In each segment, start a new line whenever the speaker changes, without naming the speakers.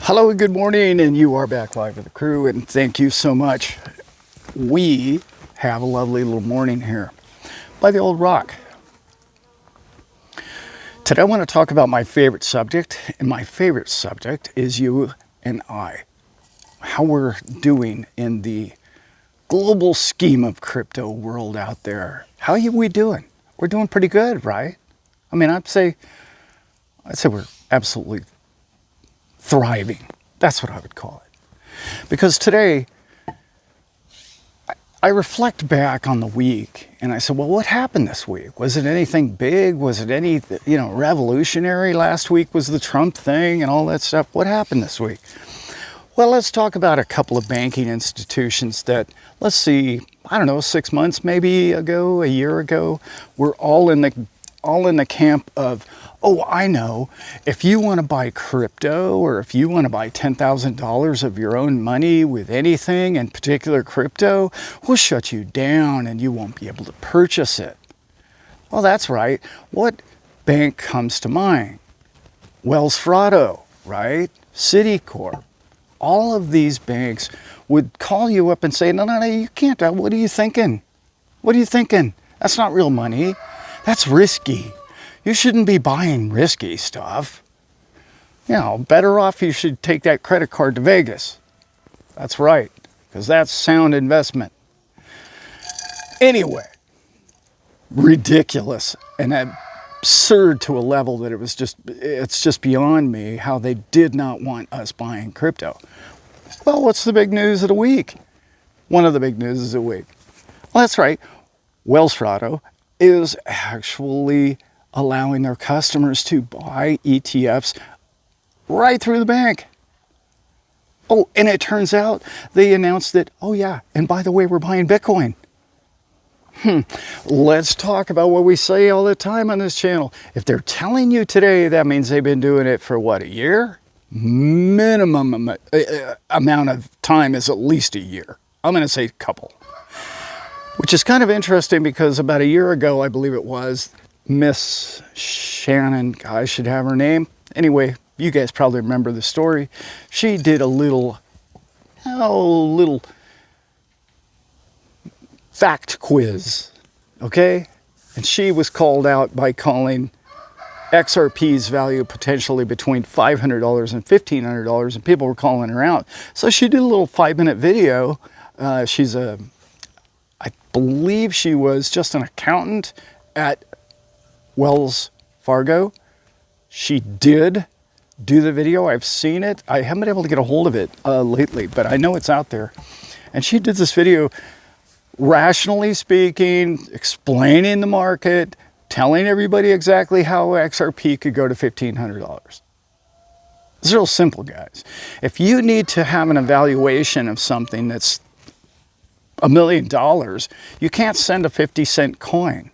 Hello and good morning, and you are back live with the crew, and thank you so much. We have a lovely little morning here by the old rock. Today I want to talk about my favorite subject, and my favorite subject is you and I. How we're doing in the global scheme of crypto world out there. How are we doing? We're doing pretty good, right? I mean, I'd say we're absolutely thriving. That's what I would call it. Because today, I reflect back on the week and I said, well, what happened this week? Was it anything big? Was it any, revolutionary? Last week was the Trump thing and all that stuff. What happened this week? Well, let's talk about a couple of banking institutions that, let's see, 6 months maybe ago, a year ago, were all in the camp of, oh, I know, if you want to buy crypto or if you want to buy $10,000 of your own money with anything, in particular crypto, we'll shut you down and you won't be able to purchase it. Well, that's right. What bank comes to mind? Wells Fargo, right? Citicorp. All of these banks would call you up and say, no, you can't. What are you thinking? What are you thinking? That's not real money. That's risky. You shouldn't be buying risky stuff. Better off you should take that credit card to Vegas. That's right, because that's sound investment. Anyway, ridiculous and absurd to a level that it's just beyond me how they did not want us buying crypto. Well, what's the big news of the week? One of the big news of the week. Well, that's right. Wells Fargo is actually allowing their customers to buy ETFs right through the bank. Oh, and it turns out they announced that, oh yeah, and by the way, we're buying Bitcoin. Let's talk about what we say all the time on this channel. If they're telling you today, that means they've been doing it for what, a year? Minimum amount of time is at least a year. I'm going to say a couple. Which is kind of interesting because about a year ago, I believe it was, Miss Shannon, I should have her name. Anyway, you guys probably remember the story. She did a little fact quiz, okay? And she was called out by calling XRP's value potentially between $500 and $1,500, and people were calling her out. So she did a little 5-minute video. I believe she was just an accountant at Wells Fargo. She did do the video. I've seen it. I haven't been able to get a hold of it lately, but I know it's out there. And she did this video, rationally speaking, explaining the market, telling everybody exactly how XRP could go to $1,500. It's real simple, guys. If you need to have an evaluation of something that's $1 million, you can't send a 50-cent coin.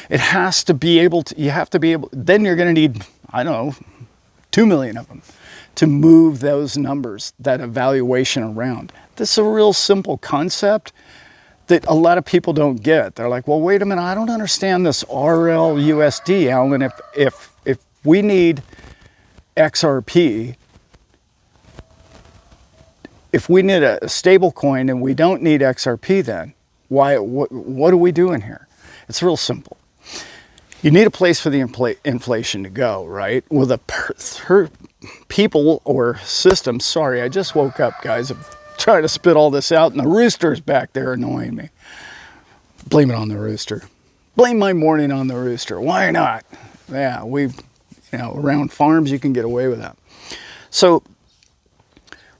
It has to be able to, then you're going to need, 2 million of them to move those numbers, that evaluation around. This is a real simple concept that a lot of people don't get. They're like, well, wait a minute, I don't understand this RLUSD, Allan. If we need XRP, if we need a stable coin and we don't need XRP, then what are we doing here? It's real simple. You need a place for the inflation to go, right? Well, the people or system, sorry, I just woke up, guys. I'm trying to spit all this out, and the rooster's back there annoying me. Blame it on the rooster. Blame my morning on the rooster. Why not? Yeah, around farms, you can get away with that. So,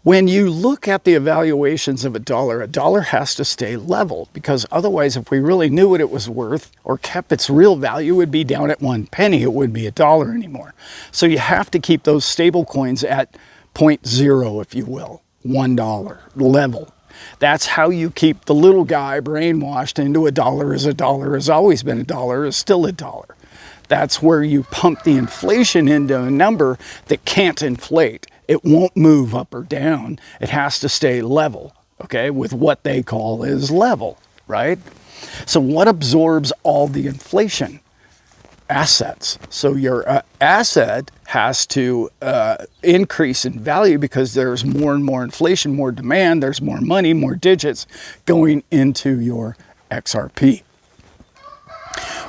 when you look at the evaluations of a dollar has to stay level, because otherwise, if we really knew what it was worth or kept its real value, it would be down at 1 penny. It wouldn't be $1 anymore. So you have to keep those stable coins at 0.0, if you will, $1 level. That's how you keep the little guy brainwashed into a dollar is always been $1, is still $1. That's where you pump the inflation into a number that can't inflate. It won't move up or down. It has to stay level, okay, with what they call is level, right? So what absorbs all the inflation? assets. So your asset has to increase in value because there's more and more inflation, more demand, there's more money, more digits going into your XRP.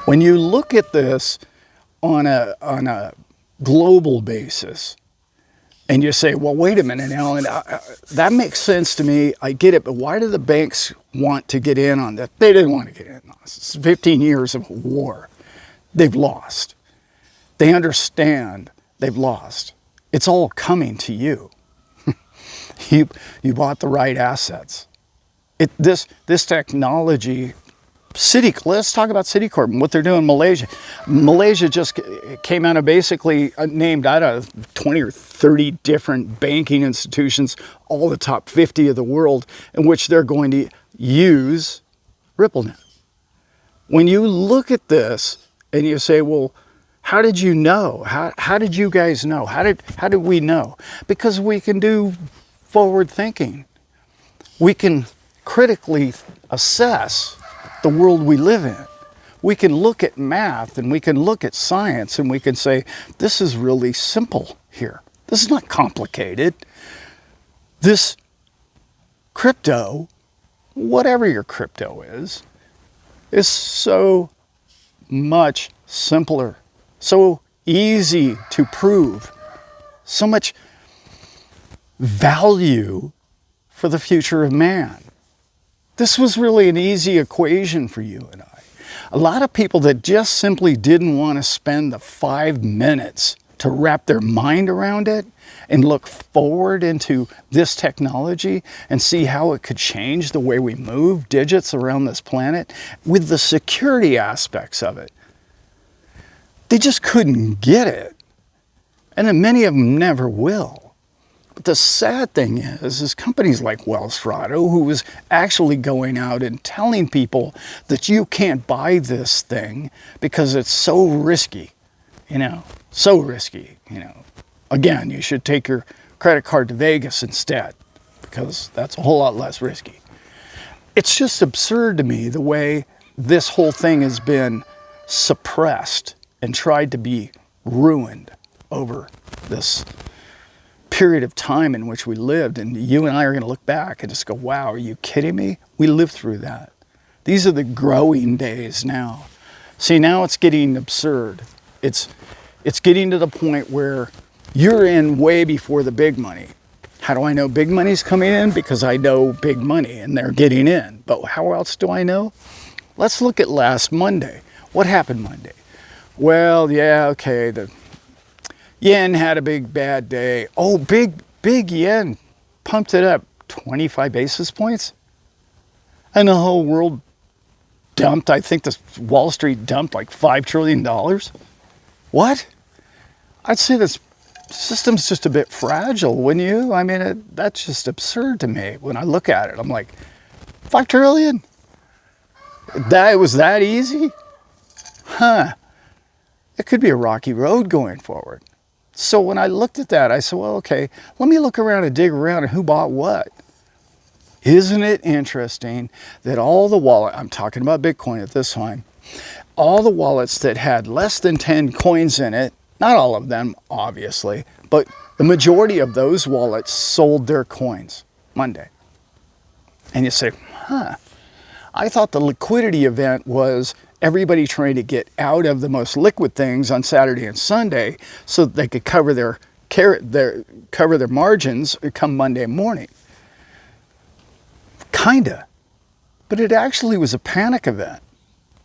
When you look at this on a global basis, and you say, well, wait a minute, Allan, that makes sense to me. I get it, but why do the banks want to get in on that? They didn't want to get in on this. It's 15 years of war. They've lost. They understand they've lost. It's all coming to you. You bought the right assets. This technology, let's talk about Citicorp and what they're doing in Malaysia. Malaysia just came out of basically named, I don't know, 20 or 30 different banking institutions, all the top 50 of the world, in which they're going to use RippleNet. When you look at this and you say, well, how did you know? How did you guys know? How did we know? Because we can do forward thinking. We can critically assess the world we live in. We can look at math and we can look at science and we can say, this is really simple here. This is not complicated. This crypto, whatever your crypto is so much simpler, so easy to prove, so much value for the future of man. This was really an easy equation for you and I. A lot of people that just simply didn't want to spend the 5 minutes to wrap their mind around it and look forward into this technology and see how it could change the way we move digits around this planet with the security aspects of it. They just couldn't get it. And then many of them never will. But the sad thing is companies like Wells Fargo, who was actually going out and telling people that you can't buy this thing because it's so risky, so risky, Again, you should take your credit card to Vegas instead because that's a whole lot less risky. It's just absurd to me the way this whole thing has been suppressed and tried to be ruined over this period of time in which we lived, and you and I are going to look back and just go, wow, are you kidding me? We lived through that. These are the growing days now. See, now it's getting absurd. It's getting to the point where you're in way before the big money. How do I know big money's coming in? Because I know big money and they're getting in. But how else do I know? Let's look at last Monday. What happened Monday? Well, yeah, okay, the yen had a big bad day. Oh, big yen pumped it up 25 basis points. And the whole world dumped, I think the Wall Street dumped like $5 trillion. What? I'd say this system's just a bit fragile, wouldn't you? I mean, that's just absurd to me. When I look at it, I'm like, 5 trillion? It was that easy? Huh. It could be a rocky road going forward. So when I looked at that, I said, well, okay, let me look around and dig around and who bought what. Isn't it interesting that all the wallets, I'm talking about Bitcoin at this time, all the wallets that had less than 10 coins in it, not all of them, obviously, but the majority of those wallets sold their coins Monday. And you say, huh, I thought the liquidity event was everybody trying to get out of the most liquid things on Saturday and Sunday so that they could cover their margins come Monday morning. Kinda. But it actually was a panic event.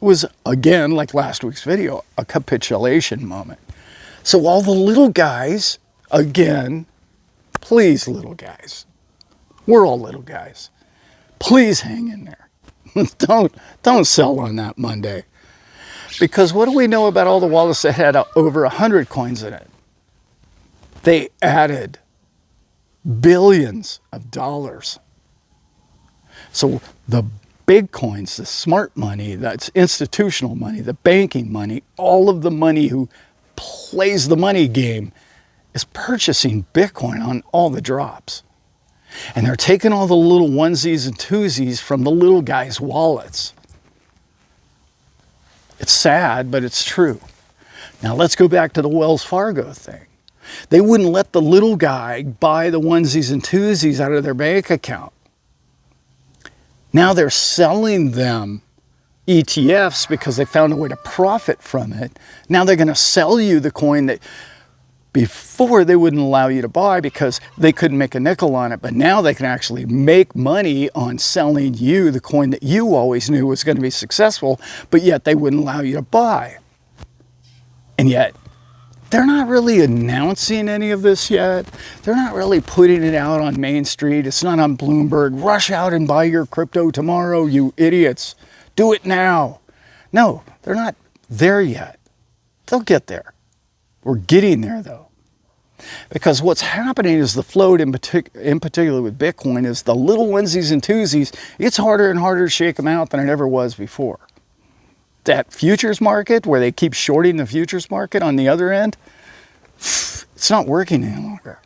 It was, again, like last week's video, a capitulation moment. So all the little guys, again, please, little guys, we're all little guys, please hang in there. Don't sell on that Monday. Because what do we know about all the wallets that had over 100 coins in it? They added billions of dollars. So the big coins, the smart money, that's institutional money, the banking money, all of the money who plays the money game is purchasing Bitcoin on all the drops. And they're taking all the little onesies and twosies from the little guys' wallets. It's sad, but it's true. Now let's go back to the Wells Fargo thing. They wouldn't let the little guy buy the onesies and twosies out of their bank account. Now they're selling them ETFs because they found a way to profit from it. Now they're going to sell you the coin that before they wouldn't allow you to buy because they couldn't make a nickel on it. But now they can actually make money on selling you the coin that you always knew was going to be successful, but yet they wouldn't allow you to buy. And yet, they're not really announcing any of this yet. They're not really putting it out on Main Street. It's not on Bloomberg. Rush out and buy your crypto tomorrow, you idiots. Do it now. No, they're not there yet. They'll get there. We're getting there, though. Because what's happening is the float, in particular with Bitcoin, is the little onesies and twosies, it's harder and harder to shake them out than it ever was before. That futures market, where they keep shorting the futures market on the other end, it's not working any longer.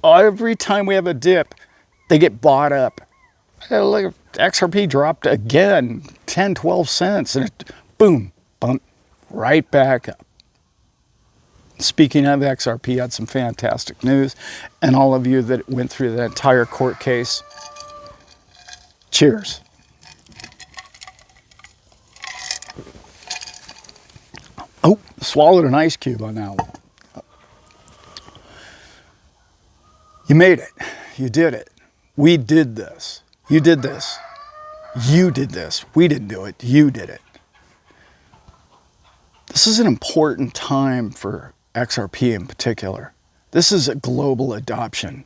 Every time we have a dip, they get bought up. Look, XRP dropped again 10, 12 cents, and it, boom, bump right back up. Speaking of XRP, I had some fantastic news, and all of you that went through that entire court case, cheers. Oh, swallowed an ice cube on that one. You made it. You did it. We did this. You did this. You did this. We didn't do it. You did it. This is an important time for XRP in particular. This is a global adoption.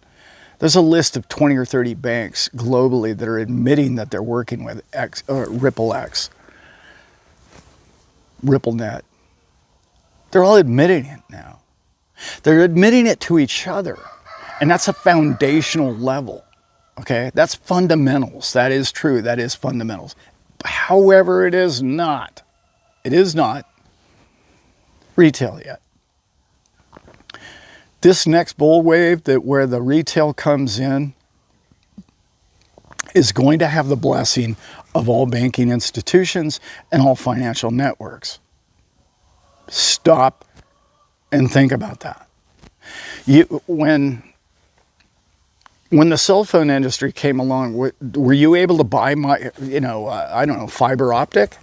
There's a list of 20 or 30 banks globally that are admitting that they're working with RippleX, RippleNet. They're all admitting it now. They're admitting it to each other. And that's a foundational level. Okay? That's fundamentals. That is true. That is fundamentals. However, it is not retail yet. This next bull wave, where the retail comes in, is going to have the blessing of all banking institutions and all financial networks. Stop and think about that. When the cell phone industry came along, were you able to buy fiber optic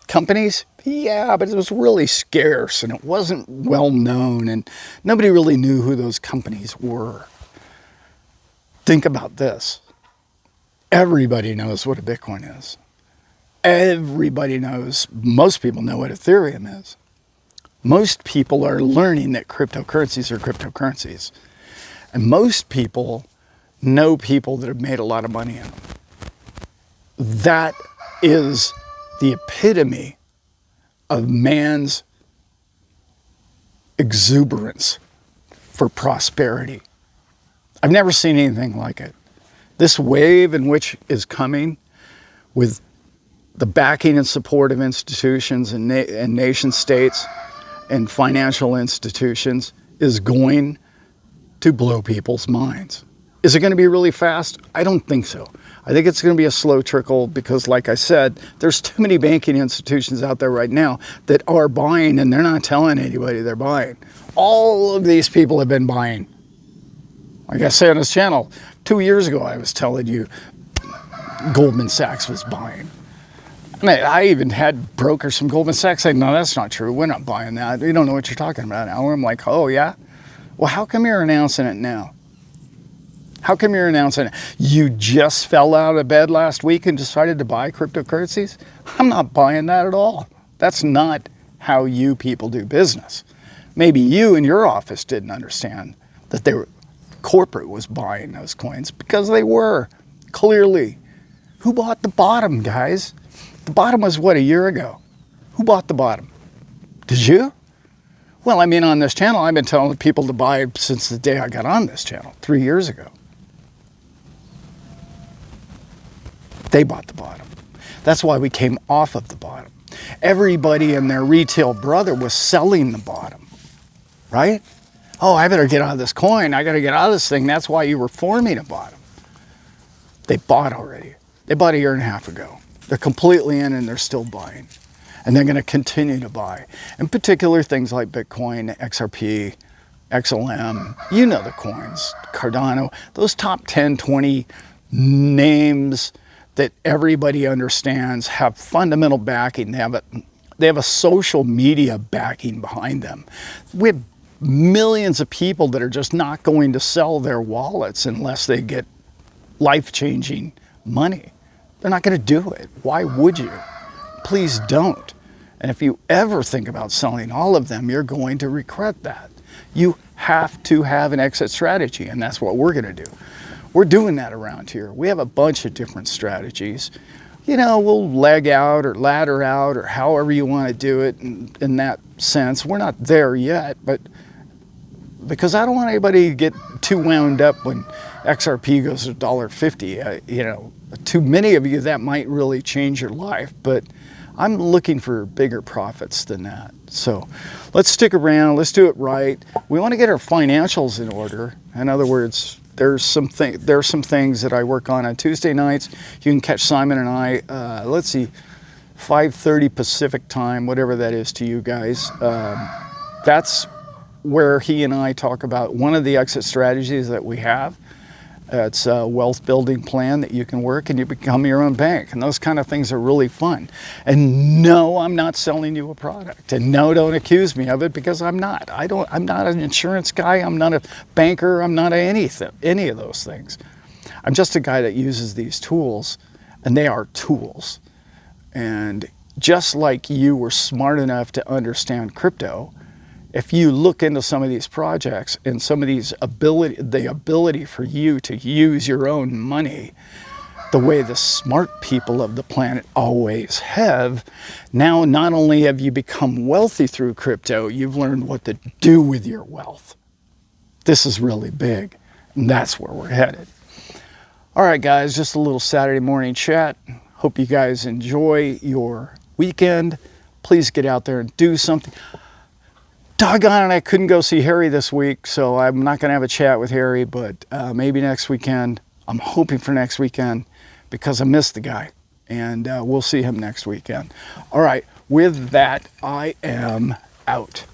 companies? Yeah, but it was really scarce and it wasn't well known and nobody really knew who those companies were. Think about this. Everybody knows what a Bitcoin is. Everybody knows, most people know what Ethereum is. Most people are learning that cryptocurrencies are cryptocurrencies. And most people know people that have made a lot of money in them. That is the epitome of man's exuberance for prosperity. I've never seen anything like it. This wave in which is coming with the backing and support of institutions and nation states and financial institutions is going to blow people's minds. Is it going to be really fast? I don't think so. I think it's going to be a slow trickle because, like I said, there's too many banking institutions out there right now that are buying and they're not telling anybody they're buying. All of these people have been buying. Like I say on this channel, 2 years ago I was telling you Goldman Sachs was buying. I mean, I even had brokers from Goldman Sachs say, no, that's not true. We're not buying that. We don't know what you're talking about now. I'm like, oh, yeah? Well, how come you're announcing it now? How come you're announcing it? You just fell out of bed last week and decided to buy cryptocurrencies? I'm not buying that at all. That's not how you people do business. Maybe you in your office didn't understand that corporate was buying those coins because they were, clearly. Who bought the bottom, guys? The bottom was what, a year ago? Who bought the bottom? Did you? Well, I mean, on this channel, I've been telling people to buy since the day I got on this channel, 3 years ago. They bought the bottom. That's why we came off of the bottom. Everybody and their retail brother was selling the bottom, right? Oh, I better get out of this coin. I got to get out of this thing. That's why you were forming a bottom. They bought already. They bought a year and a half ago. They're completely in and they're still buying. And they're going to continue to buy. In particular, things like Bitcoin, XRP, XLM, you know the coins, Cardano, those top 10, 20 names that everybody understands have fundamental backing. They have a social media backing behind them. We have millions of people that are just not going to sell their wallets unless they get life-changing money. They're not going to do it. Why would you? Please don't. And if you ever think about selling all of them, you're going to regret that. You have to have an exit strategy, and that's what we're going to do. We're doing that around here. We have a bunch of different strategies. You know, we'll leg out or ladder out or however you want to do it in that sense. We're not there yet, but because I don't want anybody to get too wound up when XRP goes to $1.50. You know, too many of you, that might really change your life, but I'm looking for bigger profits than that. So let's stick around. Let's do it right. We want to get our financials in order. In other words, there's some things that I work on Tuesday nights. You can catch Simon and I, let's see, 5:30 Pacific time, whatever that is to you guys. That's where he and I talk about one of the exit strategies that we have. It's a wealth building plan that you can work and you become your own bank. And those kind of things are really fun. And no, I'm not selling you a product. And no, don't accuse me of it, because I'm not. I'm not an insurance guy. I'm not a banker. I'm not any of those things. I'm just a guy that uses these tools, and they are tools. And just like you were smart enough to understand crypto, if you look into some of these projects and some of these the ability for you to use your own money the way the smart people of the planet always have, now not only have you become wealthy through crypto, you've learned what to do with your wealth. This is really big, and that's where we're headed. All right, guys, just a little Saturday morning chat. Hope you guys enjoy your weekend. Please get out there and do something. Doggone it, I couldn't go see Harry this week, so I'm not going to have a chat with Harry, but maybe next weekend. I'm hoping for next weekend, because I miss the guy, and we'll see him next weekend. All right, with that, I am out.